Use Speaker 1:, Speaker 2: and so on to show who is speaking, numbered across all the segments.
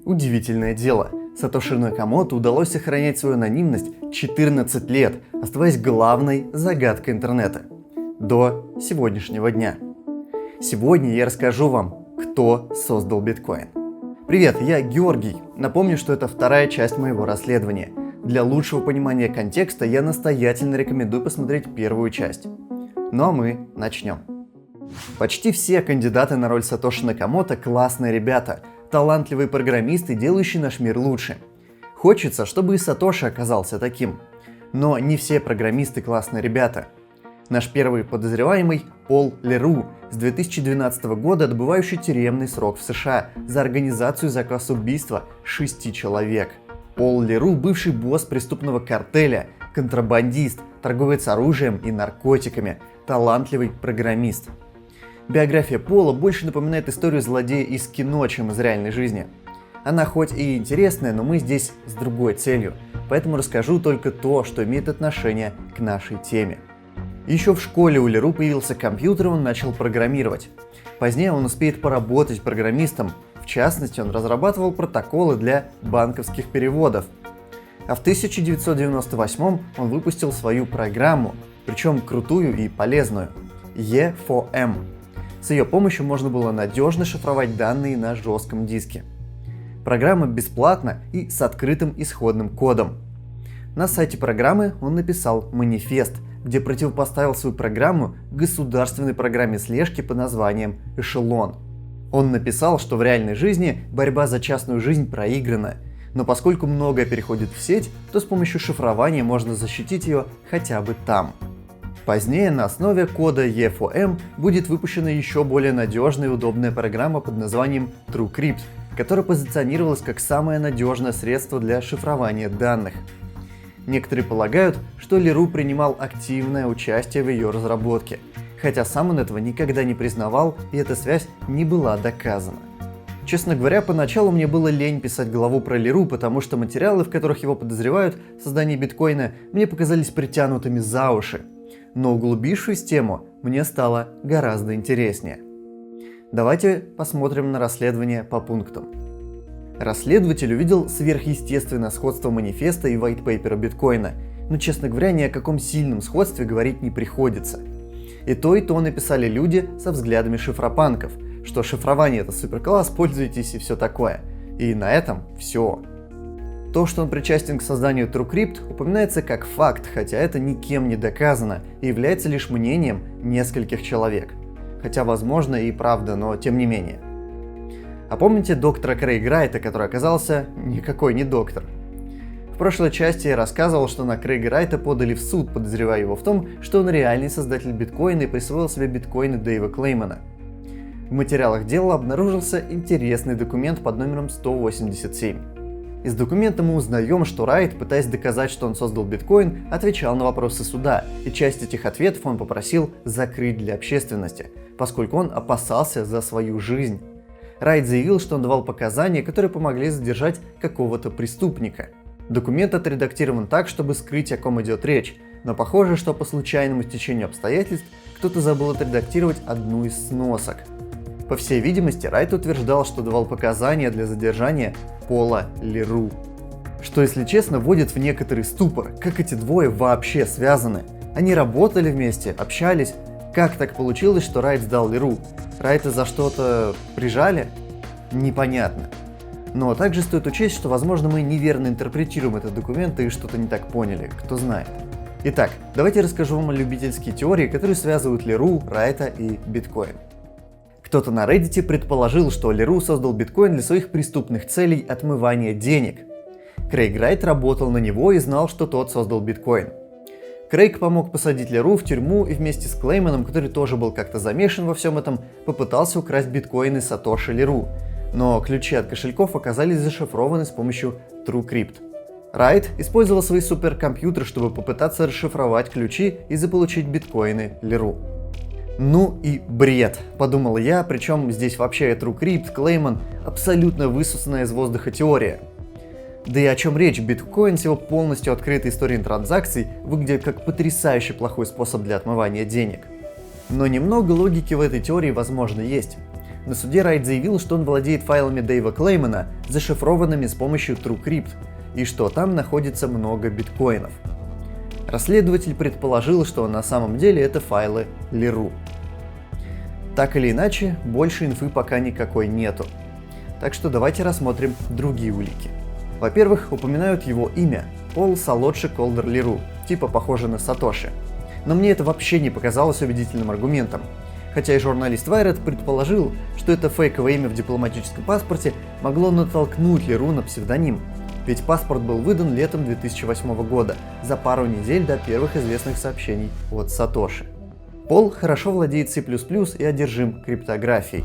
Speaker 1: Удивительное дело, Сатоши Накамото удалось сохранять свою анонимность 14 лет, оставаясь главной загадкой интернета. До сегодняшнего дня. Сегодня я расскажу вам, кто создал биткоин. Привет, я Георгий. Напомню, что это вторая часть моего расследования. Для лучшего понимания контекста я настоятельно рекомендую посмотреть первую часть. Ну а мы начнем. Почти все кандидаты на роль Сатоши Накамото классные ребята, талантливые программисты, делающие наш мир лучше. Хочется, чтобы и Сатоши оказался таким. Но не все программисты классные ребята. Наш первый подозреваемый Пол Леру, с 2012 года отбывающий тюремный срок в США за организацию и заказ убийства 6 человек. Пол Леру – бывший босс преступного картеля, контрабандист, торговец оружием и наркотиками, талантливый программист. Биография Пола больше напоминает историю злодея из кино, чем из реальной жизни. Она хоть и интересная, но мы здесь с другой целью, поэтому расскажу только то, что имеет отношение к нашей теме. Еще в школе у Леру появился компьютер, и он начал программировать. Позднее он успеет поработать программистом, в частности, он разрабатывал протоколы для банковских переводов. А в 1998 он выпустил свою программу, причем крутую и полезную – E4M. С ее помощью можно было надежно шифровать данные на жестком диске. Программа бесплатна и с открытым исходным кодом. На сайте программы он написал манифест, где противопоставил свою программу государственной программе слежки под названием «Эшелон». Он написал, что в реальной жизни борьба за частную жизнь проиграна, но поскольку многое переходит в сеть, то с помощью шифрования можно защитить ее хотя бы там. Позднее на основе кода E4M будет выпущена еще более надежная и удобная программа под названием TrueCrypt, которая позиционировалась как самое надежное средство для шифрования данных. Некоторые полагают, что Леру принимал активное участие в ее разработке, хотя сам он этого никогда не признавал, и эта связь не была доказана. Честно говоря, поначалу мне было лень писать главу про Леру, потому что материалы, в которых его подозревают в создании биткоина, мне показались притянутыми за уши. Но углубившись в тему, мне стало гораздо интереснее. Давайте посмотрим на расследование по пунктам. Расследователь увидел сверхъестественное сходство манифеста и white-paper биткоина, но, честно говоря, ни о каком сильном сходстве говорить не приходится. И то написали люди со взглядами шифропанков, что шифрование это суперкласс, пользуйтесь и все такое. И на этом все. То, что он причастен к созданию TrueCrypt, упоминается как факт, хотя это никем не доказано и является лишь мнением нескольких человек. Хотя, возможно, и правда, но тем не менее. А помните доктора Крейга Райта, который оказался никакой не доктор? В прошлой части я рассказывал, что на Крейга Райта подали в суд, подозревая его в том, что он реальный создатель биткоина и присвоил себе биткоины Дэйва Клеймана. В материалах дела обнаружился интересный документ под номером 187. Из документа мы узнаем, что Райт, пытаясь доказать, что он создал биткоин, отвечал на вопросы суда, и часть этих ответов он попросил закрыть для общественности, поскольку он опасался за свою жизнь. Райт заявил, что он давал показания, которые помогли задержать какого-то преступника. Документ отредактирован так, чтобы скрыть, о ком идет речь, но похоже, что по случайному стечению обстоятельств кто-то забыл отредактировать одну из сносок. По всей видимости, Райт утверждал, что давал показания для задержания Пола Леру. Что, если честно, вводит в некоторый ступор, как эти двое вообще связаны. Они работали вместе, общались. Как так получилось, что Райт сдал Леру? Райта за что-то прижали? Непонятно. Но также стоит учесть, что, возможно, мы неверно интерпретируем этот документ и что-то не так поняли, кто знает. Итак, давайте расскажу вам о любительские теории, которые связывают Леру, Райта и биткоин. Кто-то на Reddit предположил, что Леру создал биткоин для своих преступных целей отмывания денег. Крейг Райт работал на него и знал, что тот создал биткоин. Крейг помог посадить Леру в тюрьму и вместе с Клейманом, который тоже был как-то замешан во всем этом, попытался украсть биткоины Сатоши Леру, но ключи от кошельков оказались зашифрованы с помощью TrueCrypt. Райт использовал свой суперкомпьютер, чтобы попытаться расшифровать ключи и заполучить биткоины Леру. Ну и бред, подумал я, причем здесь вообще TrueCrypt, Клейман – абсолютно высосанная из воздуха теория. Да и о чем речь, биткоин с его полностью открытой историей транзакций выглядит как потрясающе плохой способ для отмывания денег. Но немного логики в этой теории возможно есть. На суде Райт заявил, что он владеет файлами Дэйва Клеймана, зашифрованными с помощью TrueCrypt, и что там находится много биткоинов. Расследователь предположил, что на самом деле это файлы Леру. Так или иначе, больше инфы пока никакой нету. Так что давайте рассмотрим другие улики. Во-первых, упоминают его имя – Пол Салотши Колдер Леру, типа похоже на Сатоши. Но мне это вообще не показалось убедительным аргументом. Хотя и журналист Wired предположил, что это фейковое имя в дипломатическом паспорте могло натолкнуть Леру на псевдоним. Ведь паспорт был выдан летом 2008 года, за пару недель до первых известных сообщений от Сатоши. Пол хорошо владеет C++ и одержим криптографией.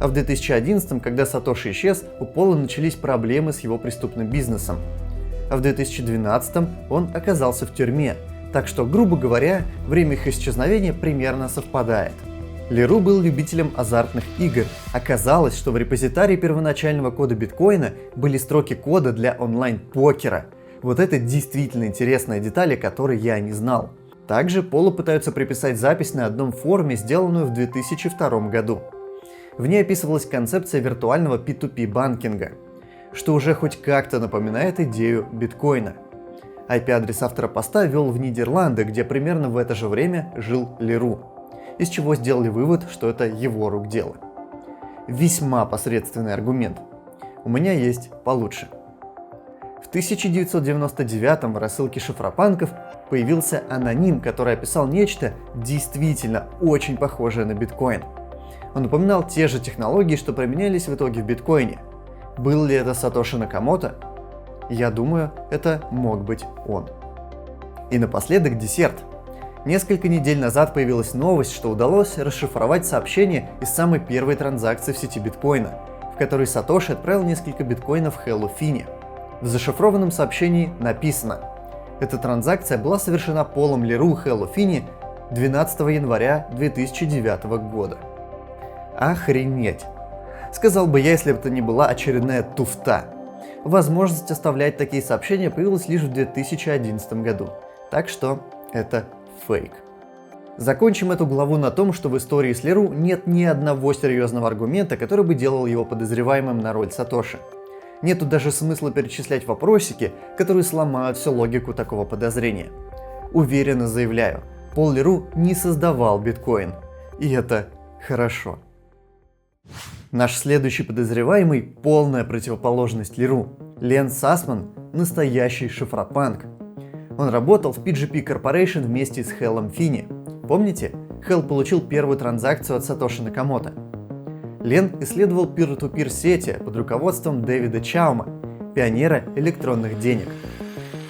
Speaker 1: А в 2011, когда Сатоши исчез, у Пола начались проблемы с его преступным бизнесом. А в 2012 он оказался в тюрьме, так что, грубо говоря, время их исчезновения примерно совпадает. Леру был любителем азартных игр. Оказалось, что в репозитарии первоначального кода биткоина были строки кода для онлайн-покера. Вот это действительно интересная деталь, о которой я не знал. Также Полу пытаются приписать запись на одном форуме, сделанную в 2002 году. В ней описывалась концепция виртуального P2P банкинга, что уже хоть как-то напоминает идею биткоина. IP-адрес автора поста вел в Нидерланды, где примерно в это же время жил Леру, из чего сделали вывод, что это его рук дело. Весьма посредственный аргумент. У меня есть получше. В 1999 в рассылке шифропанков появился аноним, который описал нечто действительно очень похожее на биткоин. Он упоминал те же технологии, что применялись в итоге в биткоине. Был ли это Сатоши Накамото? Я думаю, это мог быть он. И напоследок десерт. Несколько недель назад появилась новость, что удалось расшифровать сообщение из самой первой транзакции в сети биткоина, в которой Сатоши отправил несколько биткоинов Хэллу Финни. В зашифрованном сообщении написано: эта транзакция была совершена Полом Леру Хэллу Финни 12 января 2009 года. Охренеть! Сказал бы я, если бы это не была очередная туфта. Возможность оставлять такие сообщения появилась лишь в 2011 году. Так что это фейк. Закончим эту главу на том, что в истории с Леру нет ни одного серьезного аргумента, который бы делал его подозреваемым на роль Сатоши. Нету даже смысла перечислять вопросики, которые сломают всю логику такого подозрения. Уверенно заявляю, Пол Леру не создавал биткоин. И это хорошо. Наш следующий подозреваемый – полная противоположность Леру. Лен Сасман – настоящий шифропанк. Он работал в PGP Corporation вместе с Хэллом Финни. Помните? Хэлл получил первую транзакцию от Сатоши Накамото. Лен исследовал peer-to-peer сети под руководством Дэвида Чаума, пионера электронных денег.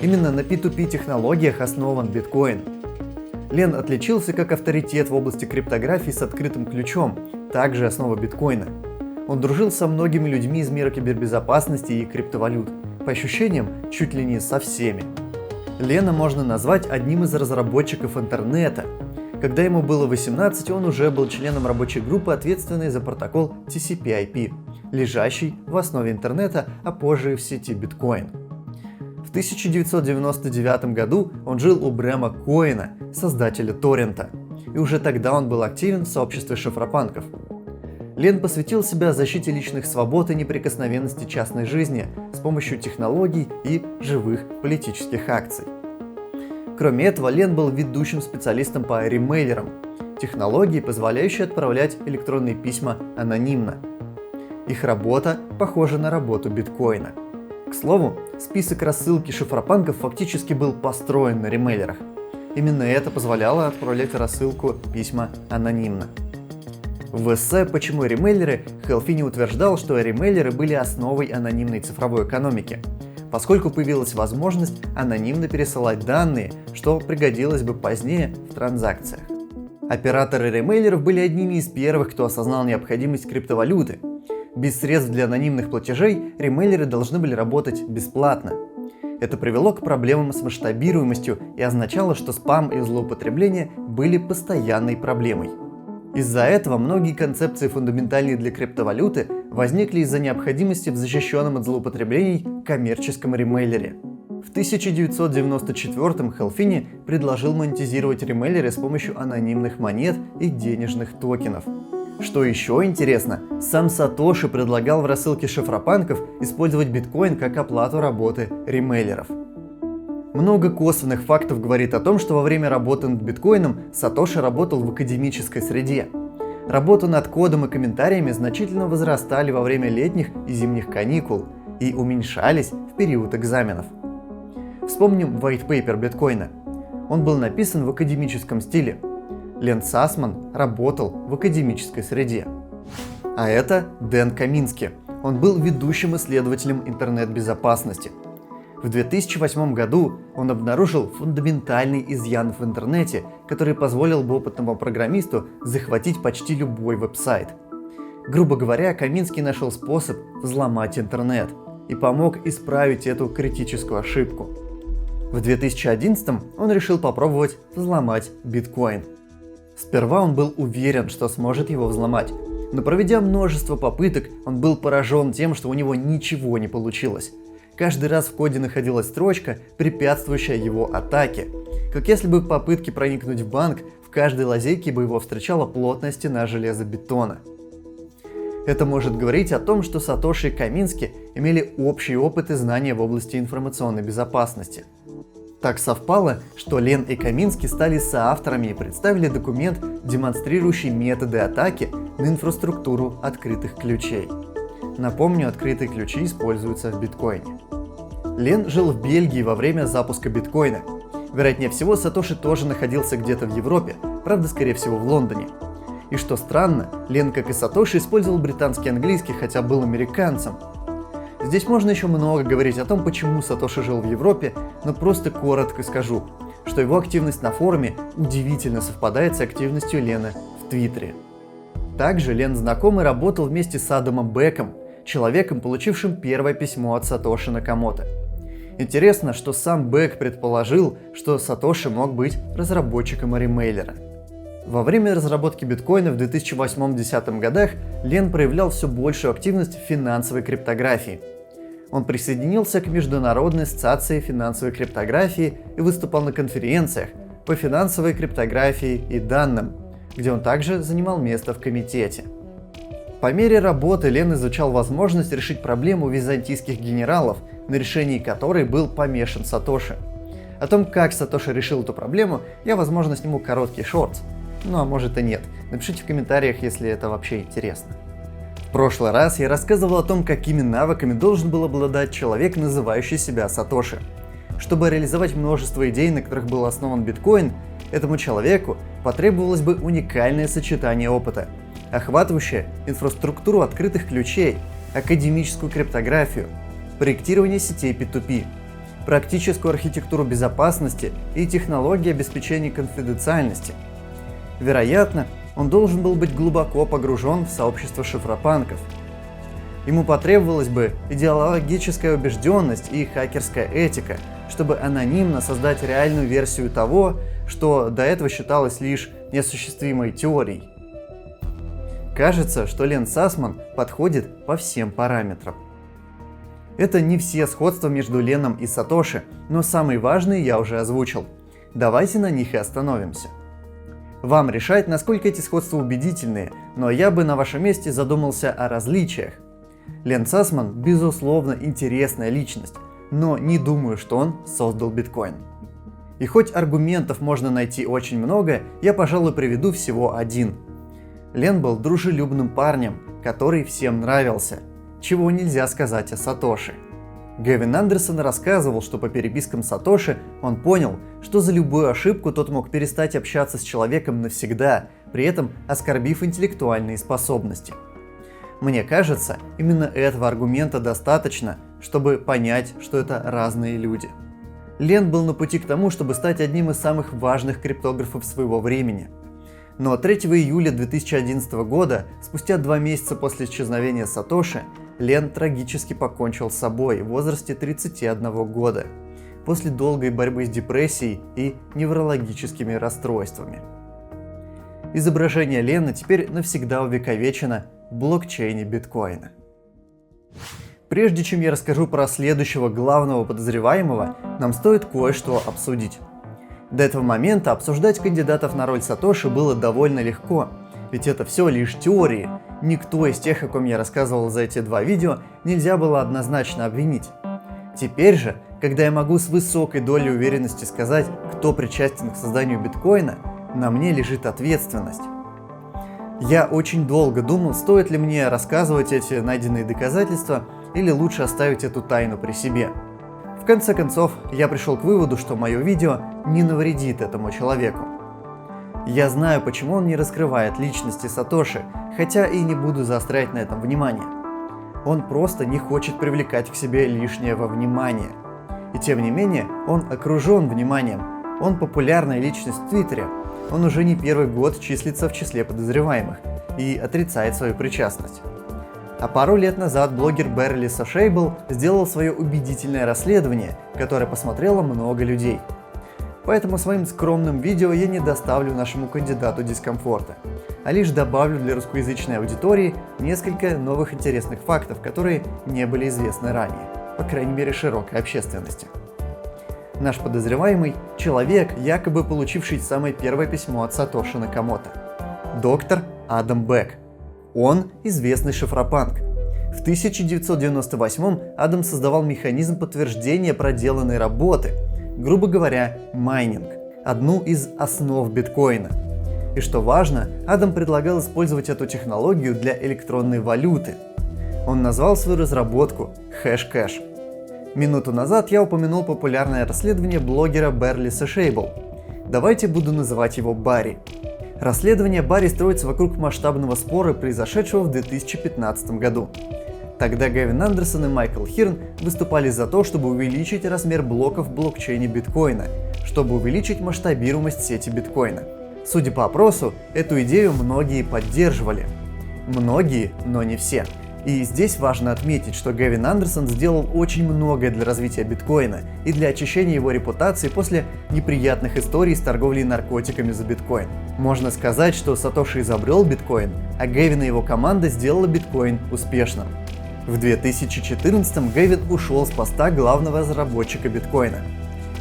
Speaker 1: Именно на P2P технологиях основан биткоин. Лен отличился как авторитет в области криптографии с открытым ключом, также основа биткоина. Он дружил со многими людьми из мира кибербезопасности и криптовалют, по ощущениям, чуть ли не со всеми. Лена можно назвать одним из разработчиков интернета. Когда ему было 18, он уже был членом рабочей группы, ответственной за протокол TCP/IP, лежащий в основе интернета, а позже и в сети биткоин. В 1999 году он жил у Брэма Коэна, создателя торрента, и уже тогда он был активен в сообществе шифропанков. Лен посвятил себя защите личных свобод и неприкосновенности частной жизни с помощью технологий и живых политических акций. Кроме этого, Лен был ведущим специалистом по ремейлерам, технологии, позволяющей отправлять электронные письма анонимно. Их работа похожа на работу биткоина. К слову, список рассылки шифропанков фактически был построен на ремейлерах. Именно это позволяло отправлять рассылку письма анонимно. В эссе «Почему ремейлеры» Хэл Финни утверждал, что ремейлеры были основой анонимной цифровой экономики, поскольку появилась возможность анонимно пересылать данные, что пригодилось бы позднее в транзакциях. Операторы ремейлеров были одними из первых, кто осознал необходимость криптовалюты. Без средств для анонимных платежей ремейлеры должны были работать бесплатно. Это привело к проблемам с масштабируемостью и означало, что спам и злоупотребление были постоянной проблемой. Из-за этого многие концепции, фундаментальные для криптовалюты, возникли из-за необходимости в защищенном от злоупотреблений коммерческом ремейлере. В 1994-м Хэл Финни предложил монетизировать ремейлеры с помощью анонимных монет и денежных токенов. Что еще интересно, сам Сатоши предлагал в рассылке шифропанков использовать биткоин как оплату работы ремейлеров. Много косвенных фактов говорит о том, что во время работы над биткоином Сатоши работал в академической среде. Работа над кодом и комментариями значительно возрастали во время летних и зимних каникул и уменьшались в период экзаменов. Вспомним white paper биткоина. Он был написан в академическом стиле. Лен Сасман работал в академической среде. А это Дэн Камински. Он был ведущим исследователем интернет-безопасности. В 2008 году он обнаружил фундаментальный изъян в интернете, который позволил бы опытному программисту захватить почти любой веб-сайт. Грубо говоря, Камински нашел способ взломать интернет и помог исправить эту критическую ошибку. В 2011 он решил попробовать взломать биткоин. Сперва он был уверен, что сможет его взломать, но проведя множество попыток, он был поражен тем, что у него ничего не получилось. Каждый раз в коде находилась строчка, препятствующая его атаке. Как если бы в попытке проникнуть в банк, в каждой лазейке бы его встречала плотная стена железобетона. Это может говорить о том, что Сатоши и Камински имели общий опыт и знания в области информационной безопасности. Так совпало, что Лен и Камински стали соавторами и представили документ, демонстрирующий методы атаки на инфраструктуру открытых ключей. Напомню, открытые ключи используются в биткоине. Лен жил в Бельгии во время запуска биткоина. Вероятнее всего, Сатоши тоже находился где-то в Европе, правда, скорее всего, в Лондоне. И что странно, Лен, как и Сатоши, использовал британский английский, хотя был американцем. Здесь можно еще много говорить о том, почему Сатоши жил в Европе, но просто коротко скажу, что его активность на форуме удивительно совпадает с активностью Лена в Твиттере. Также Лен знаком и работал вместе с Адамом Беком, человеком, получившим первое письмо от Сатоши Накамото. Интересно, что сам Бек предположил, что Сатоши мог быть разработчиком ремейлера. Во время разработки биткоина в 2008-2010 годах Лен проявлял все большую активность в финансовой криптографии. Он присоединился к Международной ассоциации финансовой криптографии и выступал на конференциях по финансовой криптографии и данным, где он также занимал место в комитете. По мере работы Лен изучал возможность решить проблему византийских генералов, на решении которой был помешан Сатоши. О том, как Сатоши решил эту проблему, я, возможно, сниму короткий шортс. Ну а может и нет. Напишите в комментариях, если это вообще интересно. В прошлый раз я рассказывал о том, какими навыками должен был обладать человек, называющий себя Сатоши. Чтобы реализовать множество идей, на которых был основан биткоин, этому человеку потребовалось бы уникальное сочетание опыта, охватывающее инфраструктуру открытых ключей, академическую криптографию, проектирование сетей P2P, практическую архитектуру безопасности и технологии обеспечения конфиденциальности. Вероятно, он должен был быть глубоко погружен в сообщество шифропанков. Ему потребовалась бы идеологическая убежденность и хакерская этика, чтобы анонимно создать реальную версию того, что до этого считалось лишь неосуществимой теорией. Кажется, что Лен Сасман подходит по всем параметрам. Это не все сходства между Леном и Сатоши, но самые важные я уже озвучил. Давайте на них и остановимся. Вам решать, насколько эти сходства убедительные, но я бы на вашем месте задумался о различиях. Лен Сасман, безусловно, интересная личность, но не думаю, что он создал биткоин. И хоть аргументов можно найти очень много, я, пожалуй, приведу всего один. Лен был дружелюбным парнем, который всем нравился, чего нельзя сказать о Сатоши. Гэвин Андерсон рассказывал, что по перепискам Сатоши он понял, что за любую ошибку тот мог перестать общаться с человеком навсегда, при этом оскорбив интеллектуальные способности. Мне кажется, именно этого аргумента достаточно, чтобы понять, что это разные люди. Лен был на пути к тому, чтобы стать одним из самых важных криптографов своего времени. Но 3 июля 2011 года, спустя 2 месяца после исчезновения Сатоши, Лен трагически покончил с собой в возрасте 31 года, после долгой борьбы с депрессией и неврологическими расстройствами. Изображение Лена теперь навсегда увековечено в блокчейне биткоина. Прежде чем я расскажу про следующего главного подозреваемого, нам стоит кое-что обсудить. До этого момента обсуждать кандидатов на роль Сатоши было довольно легко, Ведь это все лишь теории. Никто из тех, о ком я рассказывал за эти 2 видео, нельзя было однозначно обвинить. Теперь же, когда я могу с высокой долей уверенности сказать, кто причастен к созданию биткоина, на мне лежит ответственность. Я очень долго думал, стоит ли мне рассказывать эти найденные доказательства или лучше оставить эту тайну при себе. В конце концов, я пришел к выводу, что мое видео не навредит этому человеку. Я знаю, почему он не раскрывает личности Сатоши, хотя и не буду заострять на этом внимание. Он просто не хочет привлекать к себе лишнего внимания. И тем не менее, он окружен вниманием. Он популярная личность в Твиттере. Он уже не первый год числится в числе подозреваемых и отрицает свою причастность. А пару лет назад блогер Берли Сашейбл сделал свое убедительное расследование, которое посмотрело много людей. Поэтому своим скромным видео я не доставлю нашему кандидату дискомфорта, а лишь добавлю для русскоязычной аудитории несколько новых интересных фактов, которые не были известны ранее, по крайней мере широкой общественности. Наш подозреваемый – человек, якобы получивший самое первое письмо от Сатоши Накамото. Доктор Адам Бек. Он известный шифропанк. В 1998-м Адам создавал механизм подтверждения проделанной работы, грубо говоря, майнинг, одну из основ биткоина. И что важно, Адам предлагал использовать эту технологию для электронной валюты. Он назвал свою разработку HashCash. Минуту назад я упомянул популярное расследование блогера Берли Сашейбл. Давайте буду называть его Барри. Расследование Барри строится вокруг масштабного спора, произошедшего в 2015 году. Тогда Гэвин Андерсон и Майкл Хирн выступали за то, чтобы увеличить размер блоков в блокчейне биткоина, чтобы увеличить масштабируемость сети биткоина. Судя по опросу, эту идею многие поддерживали. Многие, но не все. И здесь важно отметить, что Гэвин Андерсон сделал очень многое для развития биткоина и для очищения его репутации после неприятных историй с торговлей наркотиками за биткоин. Можно сказать, что Сатоши изобрел биткоин, а Гэвин и его команда сделала биткоин успешным. В 2014-м Гэвин ушел с поста главного разработчика биткоина.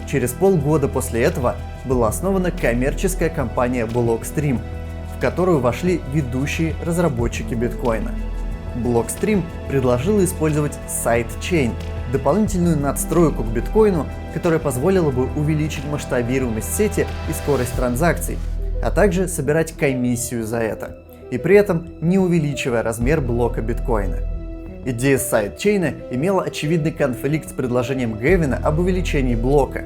Speaker 1: Через полгода после этого была основана коммерческая компания Blockstream, в которую вошли ведущие разработчики биткоина. Blockstream предложила использовать сайдчейн, дополнительную надстройку к биткоину, которая позволила бы увеличить масштабируемость сети и скорость транзакций, а также собирать комиссию за это, и при этом не увеличивая размер блока биткоина. Идея сайдчейна имела очевидный конфликт с предложением Гэвина об увеличении блока.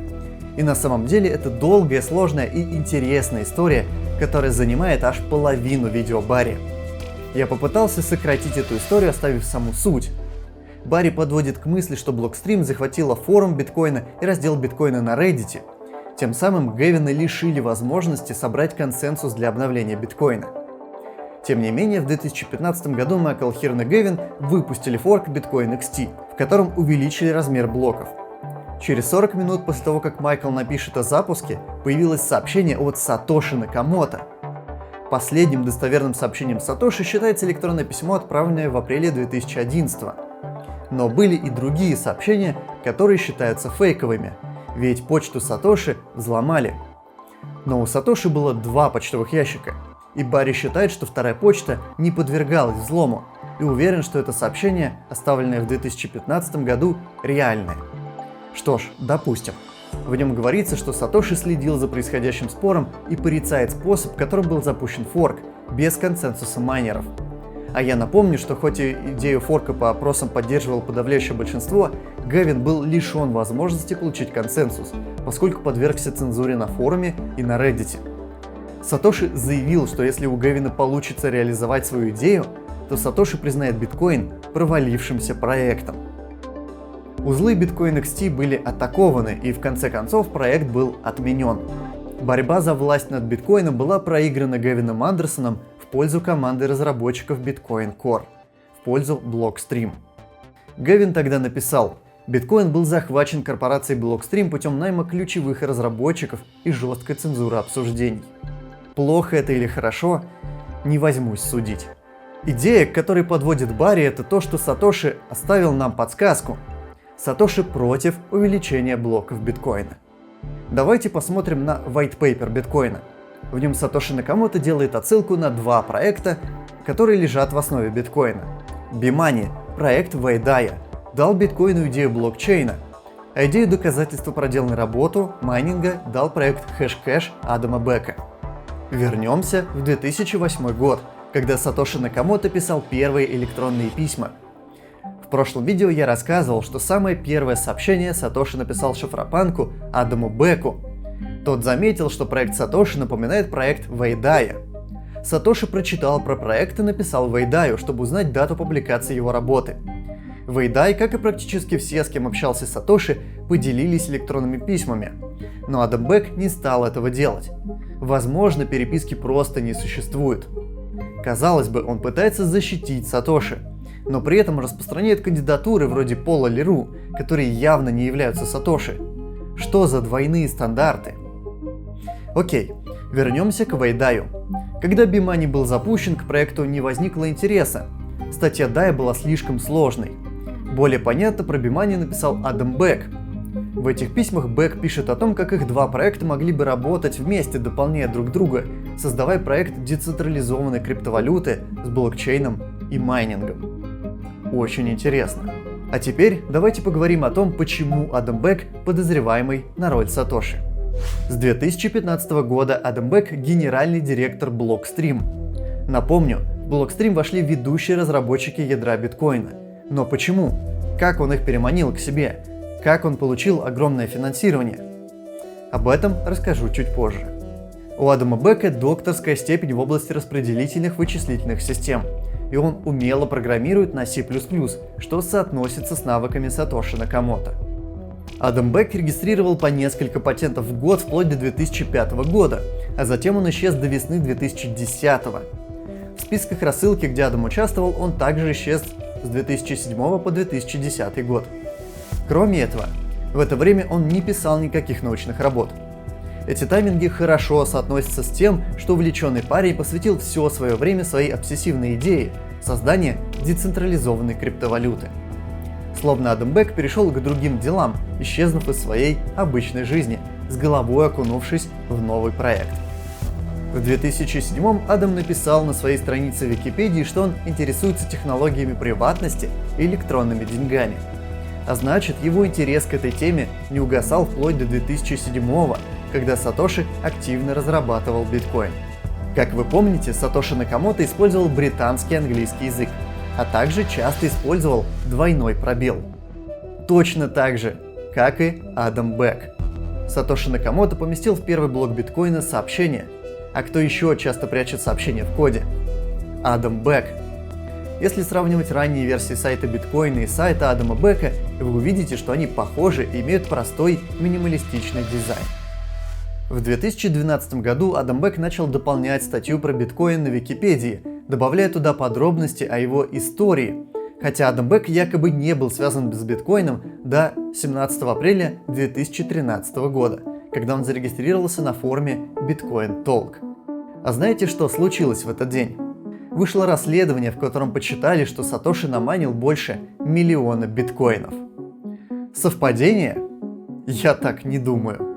Speaker 1: И на самом деле это долгая, сложная и интересная история, которая занимает аж половину видео Барри. Я попытался сократить эту историю, оставив саму суть. Барри подводит к мысли, что Blockstream захватила форум биткоина и раздел биткоина на Reddit. Тем самым Гэвина лишили возможности собрать консенсус для обновления биткоина. Тем не менее, в 2015 году Майкл Хирн и Гэвин выпустили форк Bitcoin XT, в котором увеличили размер блоков. Через 40 минут после того, как Майкл напишет о запуске, появилось сообщение от Сатоши Накамото. Последним достоверным сообщением Сатоши считается электронное письмо, отправленное в апреле 2011 года. Но были и другие сообщения, которые считаются фейковыми, ведь почту Сатоши взломали. Но у Сатоши было 2 почтовых ящика, и Барри считает, что вторая почта не подвергалась взлому, и уверен, что это сообщение, оставленное в 2015 году, реальное. Что ж, допустим. В нем говорится, что Сатоши следил за происходящим спором и порицает способ, которым был запущен форк, без консенсуса майнеров. А я напомню, что хоть и идею форка по опросам поддерживало подавляющее большинство, Гэвин был лишен возможности получить консенсус, поскольку подвергся цензуре на форуме и на Reddit. Сатоши заявил, что если у Гэвина получится реализовать свою идею, то Сатоши признает биткоин провалившимся проектом. Узлы Bitcoin XT были атакованы, и в конце концов проект был отменен. Борьба за власть над биткоином была проиграна Гэвином Андерсоном в пользу команды разработчиков Bitcoin Core, в пользу Blockstream. Гэвин тогда написал: биткоин был захвачен корпорацией Blockstream путем найма ключевых разработчиков и жесткой цензуры обсуждений. Плохо это или хорошо, не возьмусь судить. Идея, к которой подводит Барри, это то, что Сатоши оставил нам подсказку. Сатоши против увеличения блоков биткоина. Давайте посмотрим на white paper биткоина. В нем Сатоши Накамото делает отсылку на два проекта, которые лежат в основе биткоина. Bimani, проект Вэйдая, дал биткоину идею блокчейна, а идею доказательства проделанной работы майнинга дал проект Hashcash Адама Бека. Вернемся в 2008 год, когда Сатоши Накамото писал первые электронные письма. В прошлом видео я рассказывал, что самое первое сообщение Сатоши написал шифропанку Адаму Беку. Тот заметил, что проект Сатоши напоминает проект Вэйдая. Сатоши прочитал про проект и написал Вэйдаю, чтобы узнать дату публикации его работы. Вэйдай, как и практически все, с кем общался Сатоши, поделились электронными письмами. Но Адам Бек не стал этого делать. Возможно, переписки просто не существует. Казалось бы, он пытается защитить Сатоши, но при этом распространяет кандидатуры вроде Пола Леру, которые явно не являются Сатоши. Что за двойные стандарты? Окей, вернемся к Вэйдаю. Когда Bimani был запущен, к проекту не возникло интереса. Статья Дая была слишком сложной. Более понятно про Bimani написал Адам Бек. В этих письмах Бек пишет о том, как их два проекта могли бы работать вместе, дополняя друг друга, создавая проект децентрализованной криптовалюты с блокчейном и майнингом. Очень интересно. А теперь давайте поговорим о том, почему Адам Бек подозреваемый на роль Сатоши. С 2015 года Адам Бек – генеральный директор Blockstream. Напомню, в Blockstream вошли ведущие разработчики ядра биткоина. Но почему? Как он их переманил к себе? Как он получил огромное финансирование? Об этом расскажу чуть позже. У Адама Бека докторская степень в области распределительных вычислительных систем, и он умело программирует на C++, что соотносится с навыками Сатоши Накамото. Адам Бек регистрировал по несколько патентов в год вплоть до 2005 года, а затем он исчез до весны 2010. В списках рассылки, где Адам участвовал, он также исчез с 2007 по 2010 год. Кроме этого, в это время он не писал никаких научных работ. Эти тайминги хорошо соотносятся с тем, что увлеченный парень посвятил все свое время своей обсессивной идее – созданию децентрализованной криптовалюты. Словно Адам Бек перешел к другим делам, исчезнув из своей обычной жизни, с головой окунувшись в новый проект. В 2007 Адам написал на своей странице Википедии, что он интересуется технологиями приватности и электронными деньгами. А значит, его интерес к этой теме не угасал вплоть до 2007, когда Сатоши активно разрабатывал биткоин. Как вы помните, Сатоши Накамото использовал британский английский язык, а также часто использовал двойной пробел. Точно так же, как и Адам Бек. Сатоши Накамото поместил в первый блок биткоина сообщение. А кто еще часто прячет сообщения в коде? Адам Бек. Если сравнивать ранние версии сайта биткоина и сайта Адама Бека, вы увидите, что они похожи и имеют простой минималистичный дизайн. В 2012 году Адам Бек начал дополнять статью про биткоин на Википедии, добавляя туда подробности о его истории, хотя Адам Бек якобы не был связан с биткоином до 17 апреля 2013 года, когда он зарегистрировался на форуме Bitcoin Talk. А знаете, что случилось в этот день? Вышло расследование, в котором подсчитали, что Сатоши намайнил больше 1 миллиона биткоинов. Совпадение? Я так не думаю.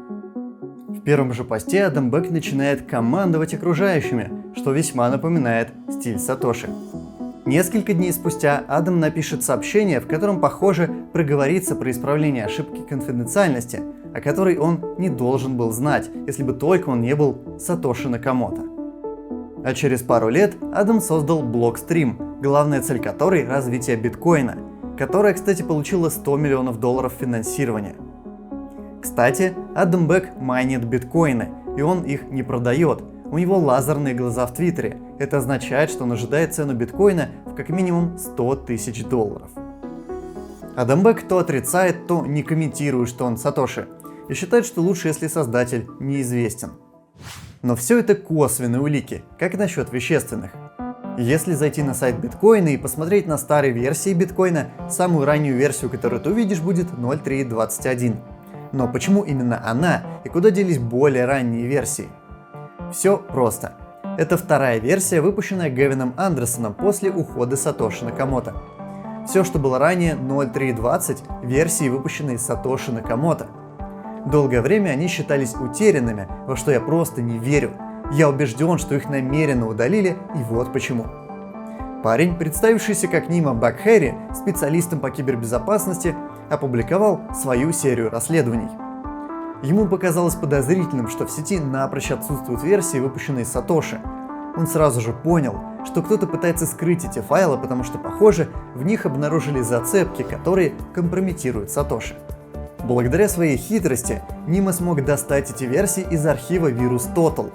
Speaker 1: В первом же посте Адам Бек начинает командовать окружающими, что весьма напоминает стиль Сатоши. Несколько дней спустя Адам напишет сообщение, в котором, похоже, проговорится про исправление ошибки конфиденциальности, о которой он не должен был знать, если бы только он не был Сатоши Накамото. А через пару лет Адам создал Blockstream, главная цель которой – развитие биткоина, которая, кстати, получила $100 миллионов финансирования. Кстати, Адам Бек майнит биткоины, и он их не продает. У него лазерные глаза в Твиттере. Это означает, что он ожидает цену биткоина в как минимум $100 тысяч. Адам Бек то отрицает, то не комментирует, что он Сатоши, и считает, что лучше, если создатель неизвестен. Но все это косвенные улики, как насчет вещественных. Если зайти на сайт биткоина и посмотреть на старые версии биткоина, самую раннюю версию, которую ты увидишь, будет 0.3.21. Но почему именно она и куда делись более ранние версии? Все просто. Это вторая версия, выпущенная Гевином Андерсоном после ухода Сатоши Накамото. Все, что было ранее 0.3.20, версии, выпущенные Сатоши Накамото. Долгое время они считались утерянными, во что я просто не верю. Я убежден, что их намеренно удалили, и вот почему. Парень, представившийся как Нима Бакхэри, специалистом по кибербезопасности, опубликовал свою серию расследований. Ему показалось подозрительным, что в сети напрочь отсутствуют версии, выпущенные Сатоши. Он сразу же понял, что кто-то пытается скрыть эти файлы, потому что, похоже, в них обнаружили зацепки, которые компрометируют Сатоши. Благодаря своей хитрости Нима смог достать эти версии из архива VirusTotal.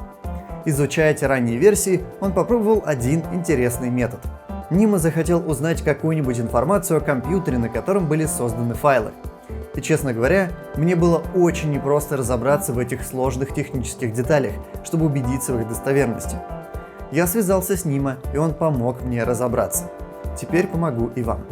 Speaker 1: Изучая эти ранние версии, он попробовал один интересный метод. Нима захотел узнать какую-нибудь информацию о компьютере, на котором были созданы файлы. И, честно говоря, мне было очень непросто разобраться в этих сложных технических деталях, чтобы убедиться в их достоверности. Я связался с Нима, и он помог мне разобраться. Теперь помогу и вам.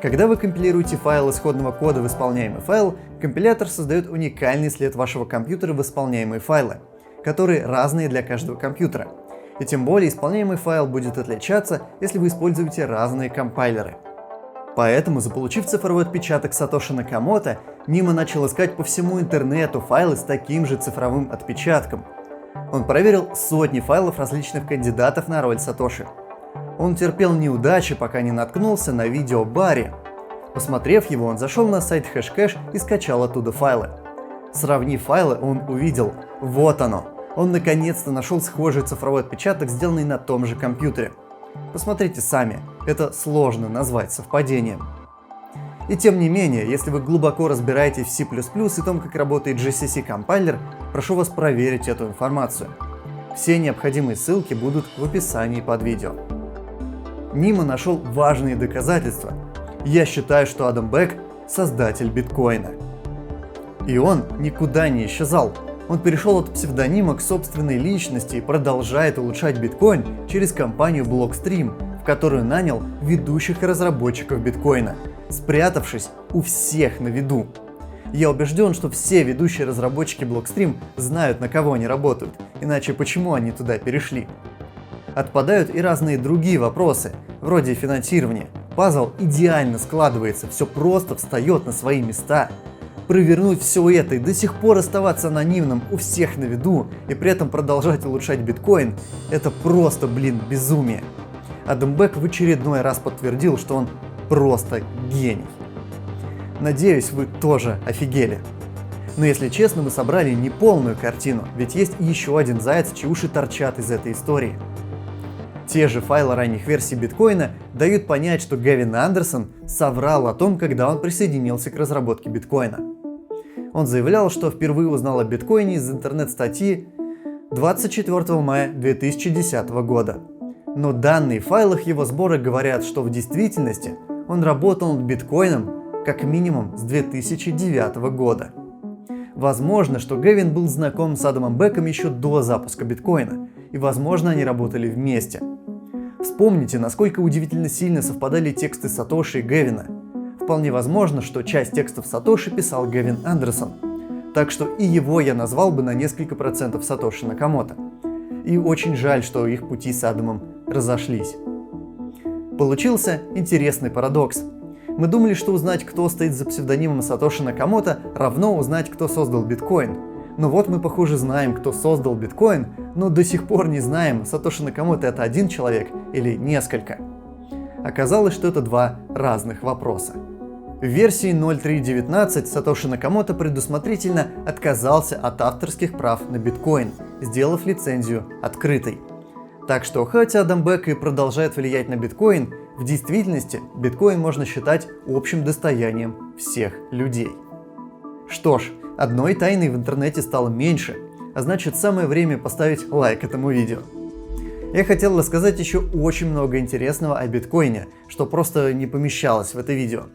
Speaker 1: Когда вы компилируете файл исходного кода в исполняемый файл, компилятор создает уникальный след вашего компьютера в исполняемые файлы, которые разные для каждого компьютера. И тем более исполняемый файл будет отличаться, если вы используете разные компайлеры. Поэтому, заполучив цифровой отпечаток Сатоши Накамото, Нима начал искать по всему интернету файлы с таким же цифровым отпечатком. Он проверил сотни файлов различных кандидатов на роль Сатоши. Он терпел неудачи, пока не наткнулся на видео Барри. Посмотрев его, он зашел на сайт Hashcash и скачал оттуда файлы. Сравнив файлы, он увидел – вот оно! Он наконец-то нашел схожий цифровой отпечаток, сделанный на том же компьютере. Посмотрите сами, это сложно назвать совпадением. И тем не менее, если вы глубоко разбираетесь в C++ и том, как работает GCC компайлер, прошу вас проверить эту информацию. Все необходимые ссылки будут в описании под видео. Нима нашел важные доказательства. Я считаю, что Адам Бек – создатель биткоина. И он никуда не исчезал. Он перешел от псевдонима к собственной личности и продолжает улучшать биткоин через компанию Blockstream, в которую нанял ведущих разработчиков биткоина, спрятавшись у всех на виду. Я убежден, что все ведущие разработчики Blockstream знают, на кого они работают, иначе почему они туда перешли? Отпадают и разные другие вопросы, вроде финансирования. Пазл идеально складывается, все просто встает на свои места. Провернуть все это и до сих пор оставаться анонимным у всех на виду и при этом продолжать улучшать биткоин – это просто, безумие. Адам Бек в очередной раз подтвердил, что он просто гений. Надеюсь, вы тоже офигели. Но если честно, мы собрали не полную картину, ведь есть еще один заяц, чьи уши торчат из этой истории. Те же файлы ранних версий биткоина дают понять, что Гэвин Андерсон соврал о том, когда он присоединился к разработке биткоина. Он заявлял, что впервые узнал о биткоине из интернет-статьи 24 мая 2010 года. Но данные в файлах его сбора говорят, что в действительности он работал над биткоином как минимум с 2009 года. Возможно, что Гэвин был знаком с Адамом Беком еще до запуска биткоина, и возможно они работали вместе. Вспомните, насколько удивительно сильно совпадали тексты Сатоши и Гэвина. Вполне возможно, что часть текстов Сатоши писал Гэвин Андерсон. Так что и его я назвал бы на несколько процентов Сатоши Накамото. И очень жаль, что их пути с Адамом разошлись. Получился интересный парадокс. Мы думали, что узнать, кто стоит за псевдонимом Сатоши Накамото, равно узнать, кто создал биткоин. Но вот мы, похоже, знаем, кто создал биткоин, но до сих пор не знаем, Сатоши Накамото это один человек или несколько. Оказалось, что это два разных вопроса. В версии 0.3.19 Сатоши Накамото предусмотрительно отказался от авторских прав на биткоин, сделав лицензию открытой. Так что, хотя Адам Бек и продолжает влиять на биткоин, в действительности биткоин можно считать общим достоянием всех людей. Что ж, одной тайны в интернете стало меньше, а значит самое время поставить лайк этому видео. Я хотел рассказать еще очень много интересного о биткоине, что просто не помещалось в это видео.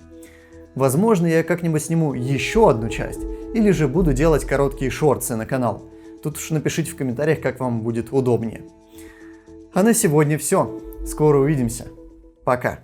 Speaker 1: Возможно, я как-нибудь сниму еще одну часть, или же буду делать короткие шортсы на канал. Тут уж напишите в комментариях, как вам будет удобнее. А на сегодня все. Скоро увидимся. Пока.